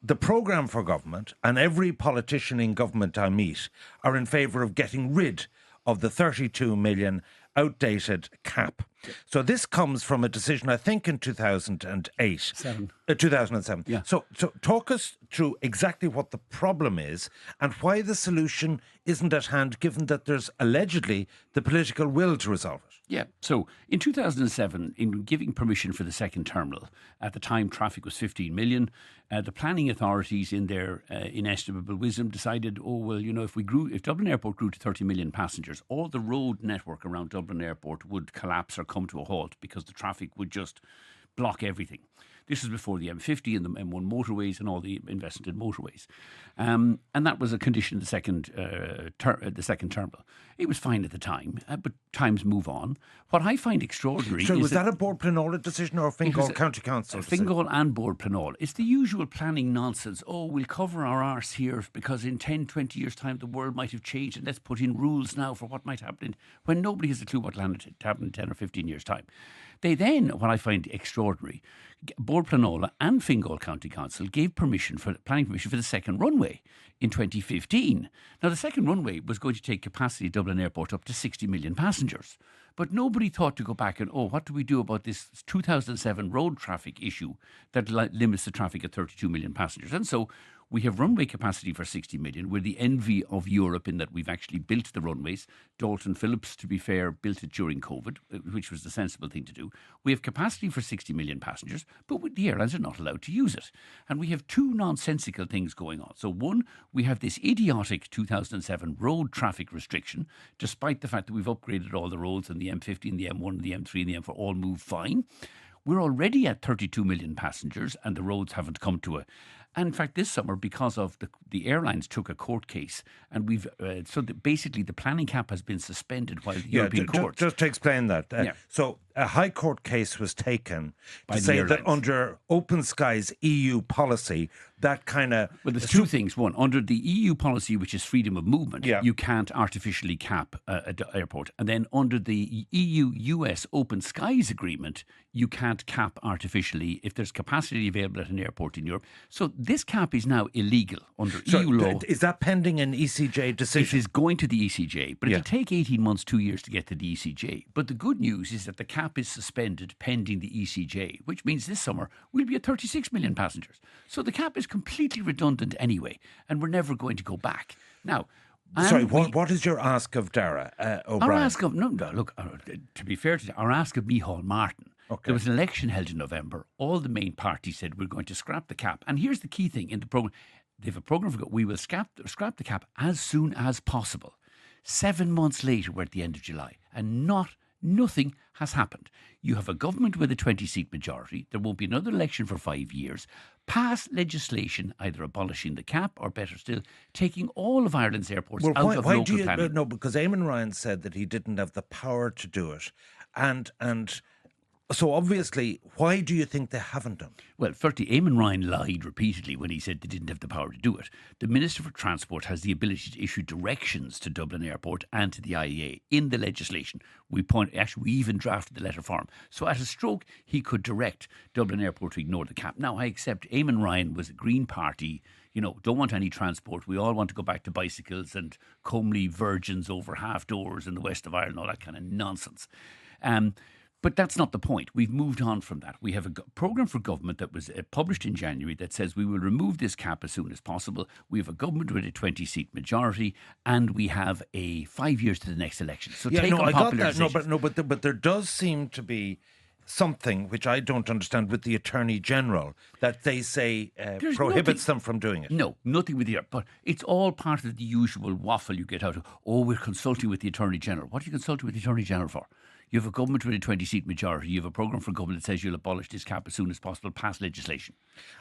the programme for government and every politician in government I meet are in favour of getting rid of the 32 million outdated cap. So this comes from a decision, I think, in 2008. 2007. Yeah. So talk us through exactly what the problem is and why the solution isn't at hand, given that there's allegedly the political will to resolve it. Yeah. So in 2007, in giving permission for the second terminal, at the time traffic was 15 million, the planning authorities in their inestimable wisdom decided, if Dublin Airport grew to 30 million passengers, all the road network around Dublin Airport would collapse or come to a halt because the traffic would just block everything. This was before the M50 and the M1 motorways and all the investment in motorways. And that was a condition of the second terminal. It was fine at the time, but times move on. What I find extraordinary So is was that a Board Pleanála decision or a Fingal County Council decision? Fingal and Board Pleanála. It's the usual planning nonsense. Oh, we'll cover our arse here because in 10, 20 years' time the world might have changed and let's put in rules now for what might happen when nobody has a clue what will happen in 10 or 15 years' time. They then, what I find extraordinary, Board Pleanála and Fingal County Council gave planning permission for the second runway in 2015. Now, the second runway was going to take capacity at Dublin Airport up to 60 million passengers. But nobody thought to go back and, what do we do about this 2007 road traffic issue that limits the traffic at 32 million passengers? And so we have runway capacity for 60 million. We're the envy of Europe in that we've actually built the runways. Dalton Phillips, to be fair, built it during COVID, which was the sensible thing to do. We have capacity for 60 million passengers, but the airlines are not allowed to use it. And we have two nonsensical things going on. So one, we have this idiotic 2007 road traffic restriction, despite the fact that we've upgraded all the roads and the M50 and the M1 and the M3 and the M4 all move fine. We're already at 32 million passengers and the roads haven't come to a... And in fact, this summer, because of the airlines took a court case, and basically the planning cap has been suspended while the European courts. Just to explain that. So a High Court case was taken to say that under Open Skies EU policy, that kind of... Well, there's two things. One, under the EU policy, which is freedom of movement, you can't artificially cap an airport. And then under the EU-US Open Skies agreement, you can't cap artificially if there's capacity available at an airport in Europe. So this cap is now illegal under EU law. Is that pending an ECJ decision? It is going to the ECJ, but it'll take 18 months, 2 years to get to the ECJ. But the good news is that the cap is suspended pending the ECJ, which means this summer we'll be at 36 million passengers. So the cap is completely redundant anyway, and we're never going to go back. Now, sorry, what is your ask of Dara O'Brien? Our ask of, to be fair to our ask of Micheál Martin. Okay. There was an election held in November. All the main parties said we're going to scrap the cap. And here's the key thing in the programme. They have a programme for we will scrap the cap as soon as possible. 7 months later, we're at the end of July, and nothing has happened. You have a government with a 20-seat majority. There won't be another election for 5 years. Pass legislation either abolishing the cap or, better still, taking all of Ireland's airports out of local planning. No, because Eamon Ryan said that he didn't have the power to do it. And so obviously, why do you think they haven't done it? Well, firstly, Eamon Ryan lied repeatedly when he said they didn't have the power to do it. The Minister for Transport has the ability to issue directions to Dublin Airport and to the IAA in the legislation. We even drafted the letter for him. So at a stroke, he could direct Dublin Airport to ignore the cap. Now, I accept Eamon Ryan was a Green Party, don't want any transport. We all want to go back to bicycles and comely virgins over half doors in the west of Ireland, all that kind of nonsense. But that's not the point. We've moved on from that. We have a programme for government that was published in January that says we will remove this cap as soon as possible. We have a government with a 20-seat majority, and we have 5 years to the next election. So take I got that. decisions. But there does seem to be something which I don't understand with the Attorney General that they say prohibits them from doing it. No, nothing with the... But it's all part of the usual waffle you get out of, we're consulting with the Attorney General. What are you consulting with the Attorney General for? You have a government with a 20-seat majority. You have a programme for government that says you'll abolish this cap as soon as possible, pass legislation.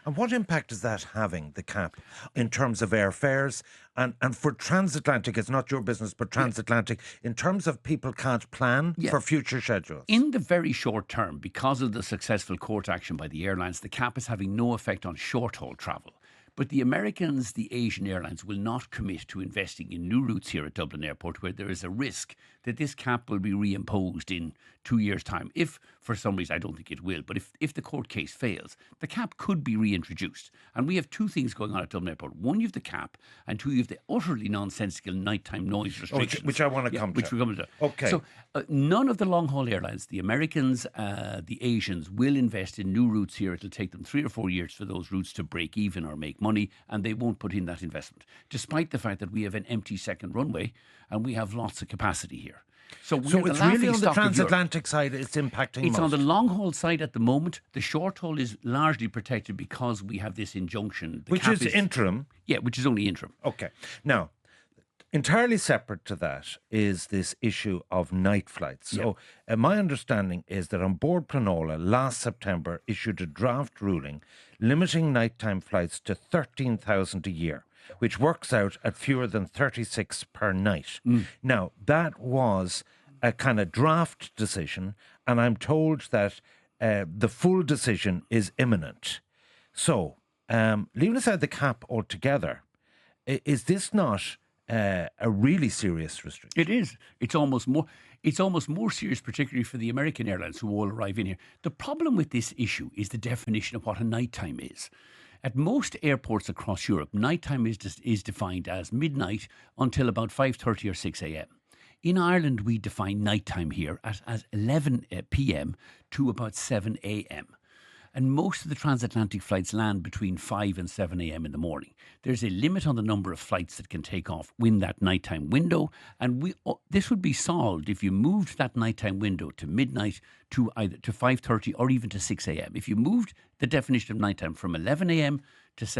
And what impact is that having, the cap, in terms of airfares? And for transatlantic, it's not your business, but transatlantic, in terms of people can't plan for future schedules? In the very short term, because of the successful court action by the airlines, the cap is having no effect on short-haul travel. But the Americans, the Asian airlines, will not commit to investing in new routes here at Dublin Airport, where there is a risk that this cap will be reimposed in 2 years' time. If, for some reason, I don't think it will, but if the court case fails, the cap could be reintroduced. And we have two things going on at Dublin Airport. One, you have the cap, and two, you have the utterly nonsensical nighttime noise restrictions. Which I want to come to. Which we're coming to. Okay. So none of the long-haul airlines, the Americans, the Asians, will invest in new routes here. It'll take them 3 or 4 years for those routes to break even or make money, and they won't put in that investment, despite the fact that we have an empty second runway and we have lots of capacity here. So it's really on the transatlantic side it's impacting It's most. on the long-haul side at the moment. The short-haul is largely protected because we have this injunction. Which is interim. Yeah, which is only interim. Okay. Now, entirely separate to that is this issue of night flights. So my understanding is that on board Planola last September issued a draft ruling limiting nighttime flights to 13,000 a year, which works out at fewer than 36 per night. Now, that was a kind of draft decision, and I'm told that the full decision is imminent. So, leaving aside the cap altogether, is this not a really serious restriction? It is. It's almost more serious, particularly for the American airlines who all arrive in here. The problem with this issue is the definition of what a nighttime is. At most airports across Europe, nighttime is defined as midnight until about 5:30 or 6 a.m. In Ireland, we define nighttime here as 11 p.m. to about 7 a.m. And most of the transatlantic flights land between 5 and 7 a.m. in the morning. There's a limit on the number of flights that can take off in that nighttime window. And this would be solved if you moved that nighttime window to midnight to either to 5:30 or even to 6 a.m. If you moved the definition of nighttime from 11 a.m.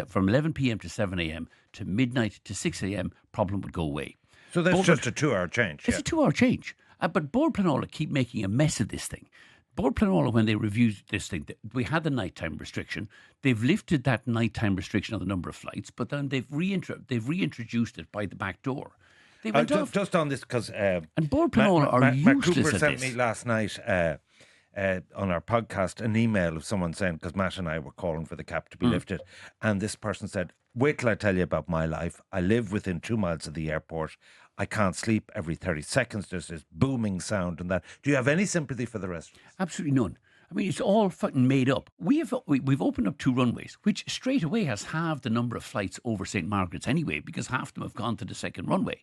from 11 p.m. to 7 a.m. to midnight to 6 a.m., problem would go away. So that's just a 2-hour change. It's a 2-hour change. But Bord Planola keep making a mess of this thing. Bord Planola, when they reviewed this thing, we had the nighttime restriction. They've lifted that nighttime restriction on the number of flights, but then they've reintroduced it by the back door. They went off. Just on this, because and Bord Planola are useless Matt Cooper at sent this. me last night on our podcast an email of someone saying, because Matt and I were calling for the cap to be lifted, and this person said, wait till I tell you about my life. I live within 2 miles of the airport. I can't sleep every 30 seconds. There's this booming sound and that. Do you have any sympathy for the rest? Absolutely none. I mean, it's all fucking made up. We've opened up 2 runways, which straight away has halved the number of flights over St. Margaret's anyway, because half of them have gone to the second runway.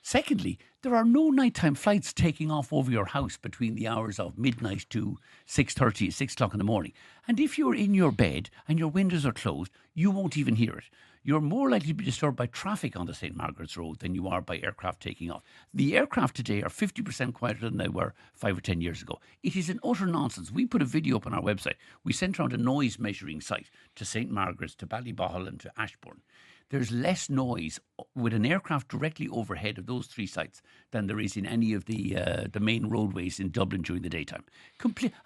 Secondly, there are no nighttime flights taking off over your house between the hours of midnight to 6:30, 6 o'clock in the morning. And if you're in your bed and your windows are closed, you won't even hear it. You're more likely to be disturbed by traffic on the St. Margaret's Road than you are by aircraft taking off. The aircraft today are 50% quieter than they were 5 or 10 years ago. It is an utter nonsense. We put a video up on our website. We sent around a noise measuring site to St. Margaret's, to Ballybohol and to Ashbourne. There's less noise with an aircraft directly overhead of those 3 sites than there is in any of the main roadways in Dublin during the daytime.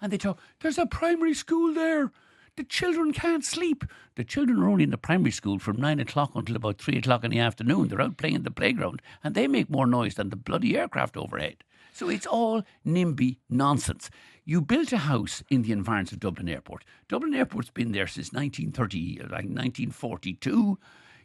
And they talk, there's a primary school there. The children can't sleep. The children are only in the primary school from 9 o'clock until about 3 o'clock in the afternoon. They're out playing in the playground and they make more noise than the bloody aircraft overhead. So it's all NIMBY nonsense. You built a house in the environs of Dublin Airport. Dublin Airport's been there since 1942.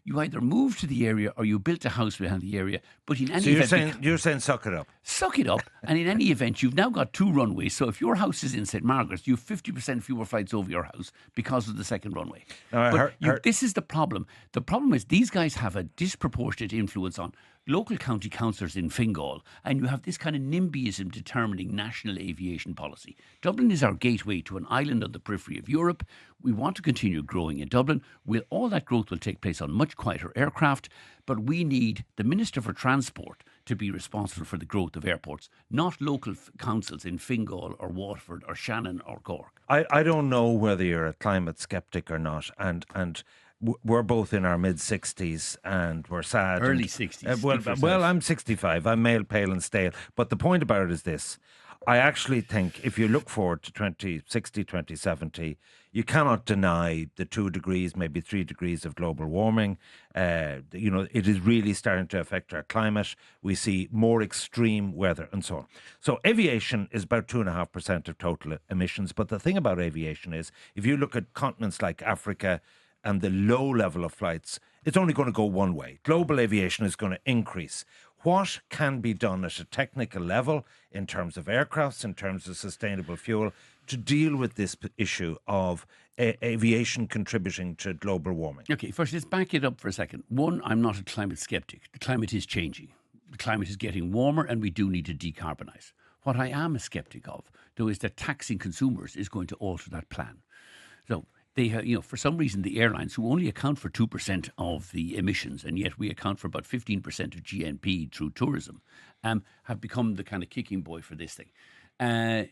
You either moved to the area or you built a house behind the area. But in any event, you're saying suck it up. Suck it up. And in any event, you've now got 2 runways. So if your house is in St. Margaret's, you have 50% fewer flights over your house because of the second runway. Now, this is the problem. The problem is these guys have a disproportionate influence on local county councillors in Fingal, and you have this kind of NIMBYism determining national aviation policy. Dublin is our gateway to an island on the periphery of Europe. We want to continue growing in Dublin. All that growth will take place on much quieter aircraft, but we need the Minister for Transport to be responsible for the growth of airports, not local councils in Fingal or Waterford or Shannon or Cork. I don't know whether you're a climate skeptic or not, and we're both in our mid-60s and we're sad. Early 60s. Well, I'm 65. I'm male, pale and stale. But the point about it is this. I actually think if you look forward to 2060, 2070, you cannot deny the 2 degrees, maybe 3 degrees of global warming. It is really starting to affect our climate. We see more extreme weather and so on. So aviation is about 2.5% of total emissions. But the thing about aviation is, if you look at continents like Africa, and the low level of flights, it's only going to go one way. Global aviation is going to increase. What can be done at a technical level in terms of aircrafts, in terms of sustainable fuel, to deal with this issue of aviation contributing to global warming? Okay, first, let's back it up for a second. One, I'm not a climate skeptic. The climate is changing. The climate is getting warmer and we do need to decarbonise. What I am a skeptic of, though, is that taxing consumers is going to alter that plan. So they have, for some reason, the airlines, who only account for 2% of the emissions, and yet we account for about 15% of GNP through tourism, have become the kind of kicking boy for this thing. In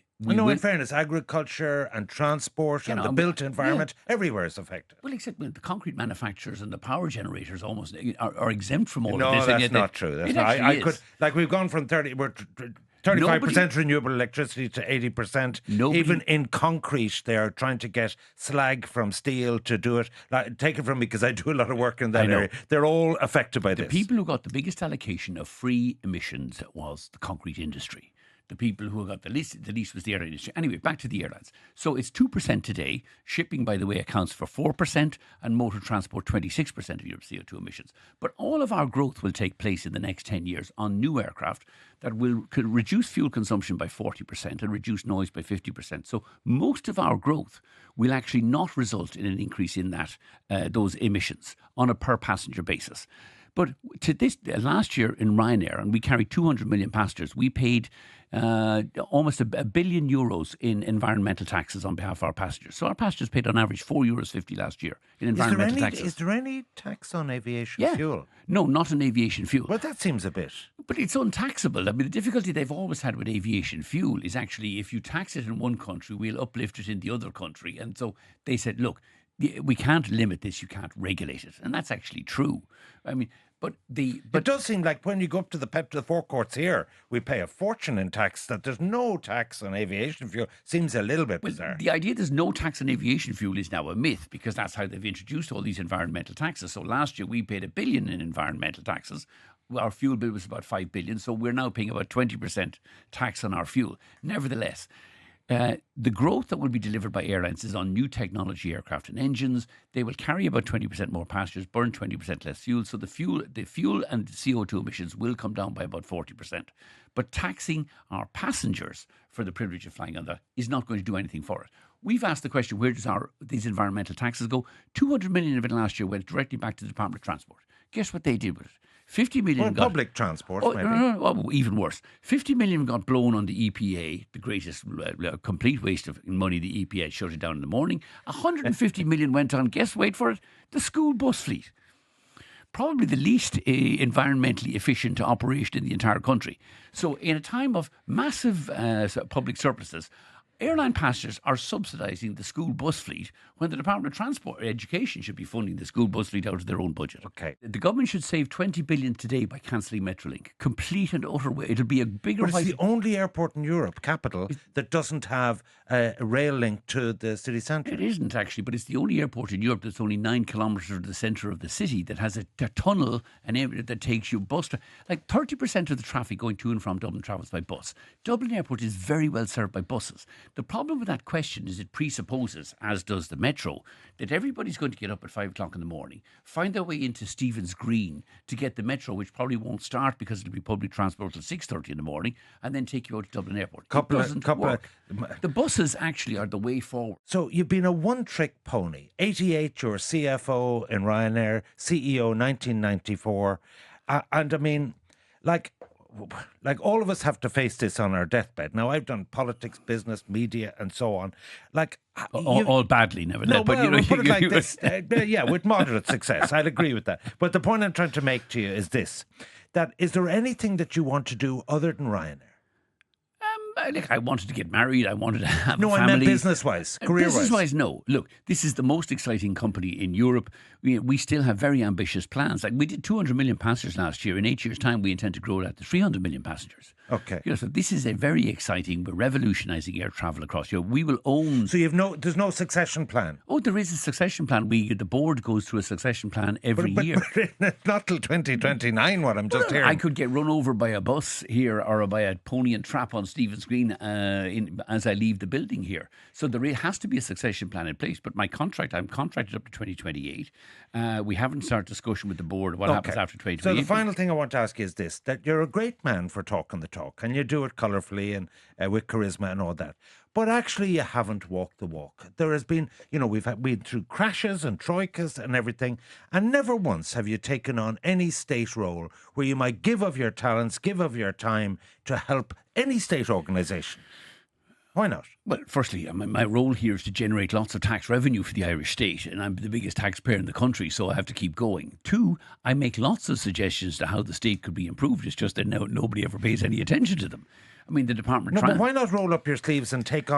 fairness, agriculture and transport and the built environment, everywhere is affected. Well, except the concrete manufacturers and the power generators almost are exempt from all of this. No, that's not true. That's not. I could, we've gone from 35% renewable electricity to 80%. Even in concrete, they're trying to get slag from steel to do it. Take it from me, because I do a lot of work in that area. They're all affected by this. The people who got the biggest allocation of free emissions was the concrete industry. The people who got the least was the airline industry. Anyway, back to the airlines. So it's 2% today. Shipping, by the way, accounts for 4%, and motor transport 26% of Europe's CO2 emissions. But all of our growth will take place in the next 10 years on new aircraft that could reduce fuel consumption by 40% and reduce noise by 50%. So most of our growth will actually not result in an increase in those emissions on a per passenger basis. But to this, last year in Ryanair, and we carried 200 million passengers, we paid almost €1 billion in environmental taxes on behalf of our passengers. So our passengers paid on average €4.50 last year in environmental taxes. Is there any tax on aviation fuel? No, not on aviation fuel. Well, that seems a bit. But it's untaxable. I mean, the difficulty they've always had with aviation fuel is actually, if you tax it in one country, we'll uplift it in the other country. And so they said, look, we can't limit this, you can't regulate it. And that's actually true. I mean, but it does seem like when you go up to the forecourts here, we pay a fortune in tax. That there's no tax on aviation fuel seems a little bit bizarre. The idea there's no tax on aviation fuel is now a myth, because that's how they've introduced all these environmental taxes. So last year we paid $1 billion in environmental taxes. Our fuel bill was about $5 billion, so we're now paying about 20% tax on our fuel. Nevertheless, the growth that will be delivered by airlines is on new technology aircraft and engines. They will carry about 20% more passengers, burn 20% less fuel. So the fuel and CO2 emissions will come down by about 40%. But taxing our passengers for the privilege of flying on that is not going to do anything for it. We've asked the question, where does these environmental taxes go? 200 million of it last year went directly back to the Department of Transport. Guess what they did with it? 50 million got public transport, maybe. No, even worse. 50 million got blown on the EPA, the greatest complete waste of money. The EPA shut it down in the morning. 150 million went on, wait for it, the school bus fleet. Probably the least environmentally efficient operation in the entire country. So in a time of massive public surpluses, airline passengers are subsidising the school bus fleet when the Department of Transport or Education should be funding the school bus fleet out of their own budget. Okay. The government should save 20 billion today by cancelling Metrolink. Complete and utter way. It'll be a bigger... But it's the only airport in Europe, capital, that doesn't have a rail link to the city centre. It isn't actually, but it's the only airport in Europe that's only 9 kilometres from the centre of the city that has a tunnel and that takes you bus. Like 30% of the traffic going to and from Dublin travels by bus. Dublin Airport is very well served by buses. The problem with that question is it presupposes, as does the Metro, that everybody's going to get up at 5 o'clock in the morning, find their way into Stephen's Green to get the Metro, which probably won't start because it'll be public transport till 6:30 in the morning, and then take you out to Dublin Airport. The buses actually are the way forward. So you've been a one-trick pony. 88, you're CFO in Ryanair, CEO 1994. And I mean, like all of us have to face this on our deathbed. Now, I've done politics, business, media, and so on. All badly, nevertheless. No, but put it like this. With moderate success. I'd agree with that. But the point I'm trying to make to you is this: that is there anything that you want to do other than Ryanair? I wanted to get married. I wanted to have a family. No, I meant business-wise, career-wise. Business-wise, no. Look, this is the most exciting company in Europe. We still have very ambitious plans. Like we did 200 million passengers last year. In 8 years' time, we intend to grow that to 300 million passengers. Okay. So this is a very exciting, we're revolutionising air travel across Europe. We will own... So there's no succession plan? Oh, there is a succession plan. The board goes through a succession plan every year. But not till 2029, what I'm just hearing. I could get run over by a bus here or by a pony and trap on Stephen's screen as I leave the building here. So there has to be a succession plan in place. But I'm contracted up to 2028. We haven't started discussion with the board what happens after 2028. So the final thing I want to ask you is this, that you're a great man for talking the talk, and you do it colourfully and with charisma and all that. But actually, you haven't walked the walk. There has been, we've been through crashes and troikas and everything, and never once have you taken on any state role where you might give of your talents, give of your time to help any state organisation. Why not? Well, firstly, my role here is to generate lots of tax revenue for the Irish state, and I'm the biggest taxpayer in the country, so I have to keep going. 2, I make lots of suggestions to how the state could be improved. It's just that nobody ever pays any attention to them. I mean, the department... No, but why not roll up your sleeves and take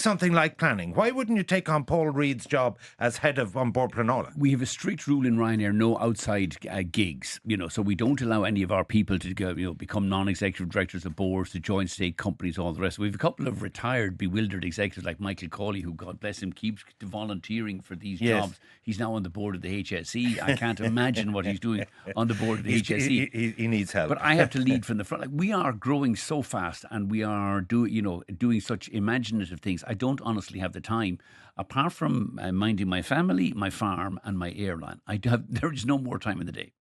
something like planning? Why wouldn't you take on Paul Reid's job as head of onboard Planola? We have a strict rule in Ryanair, no outside gigs, so we don't allow any of our people to go, become non-executive directors of boards, to join state companies, all the rest. We have a couple of retired, bewildered executives like Michael O'Leary, who, God bless him, keeps volunteering for these jobs. He's now on the board of the HSE. I can't imagine what he's doing on the board of the HSE. He needs help. But I have to lead from the front. Like, we are growing so fast, and we are doing such imaginative things. I don't honestly have the time, apart from minding my family, my farm, and my airline. There is no more time in the day.